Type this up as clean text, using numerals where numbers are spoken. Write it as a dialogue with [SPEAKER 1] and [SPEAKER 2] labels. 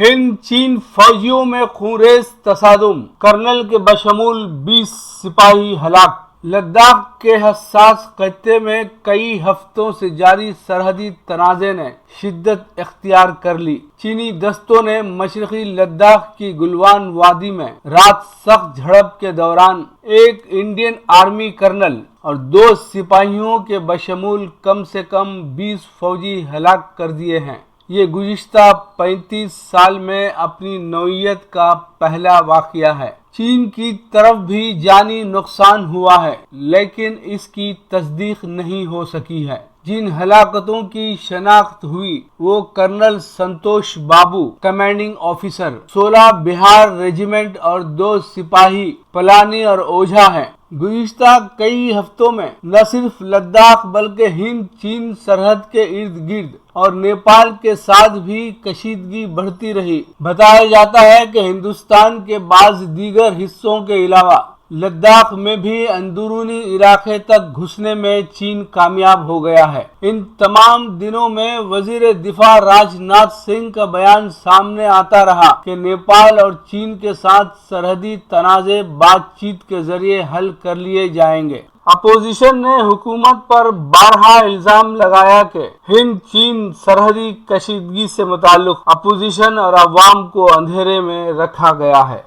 [SPEAKER 1] हिंद चीन फौजियों में खूंरेज तसादुम, कर्नल के बशमूल 20 सिपाही हलाक। लद्दाख के हसास खत्ते में कई हफ्तों से जारी सरहदी तनाज़े ने शिद्दत इख्तियार कर ली। चीनी दस्तों ने मशरकी लद्दाख की गुलवान वादी में रात सख्त झड़प के दौरान एक इंडियन आर्मी कर्नल और 2 सिपाहियों के बशमूल कम से कम 20 फौजी हलाक कर दिए हैं। ये गुज़िश्ता 35 साल में अपनी नौइयत का पहला वाक़या है। चीन की तरफ भी जानी नुकसान हुआ है, लेकिन इसकी तस्दीक नहीं हो सकी है। जिन हलाकतों की शनाख्त हुई वो कर्नल संतोष बाबू कमांडिंग ऑफिसर 16 बिहार रेजिमेंट और 2 सिपाही पलानी और ओझा हैं। गुज़िश्ता कई हफ्तों में न सिर्फ लद्दाख बल्कि हिंद चीन सरहद के इर्द गिर्द और नेपाल के साथ भी कशीदगी बढ़ती रही। बताया जाता है कि हिंदुस्तान के बाज़ दीगर हिस्सों के अलावा लद्दाख में भी अंदरूनी इलाके तक घुसने में चीन कामयाब हो गया है। इन तमाम दिनों में वजीर दिफा राजनाथ सिंह का बयान सामने आता रहा कि नेपाल और चीन के साथ सरहदी तनाज़े बातचीत के जरिए हल कर लिए जाएंगे। अपोजिशन ने हुकूमत पर बारहा इल्जाम लगाया कि हिंद चीन सरहदी कशीदगी से मुताल्लिक अपोजिशन और अवाम को अंधेरे में रखा गया है।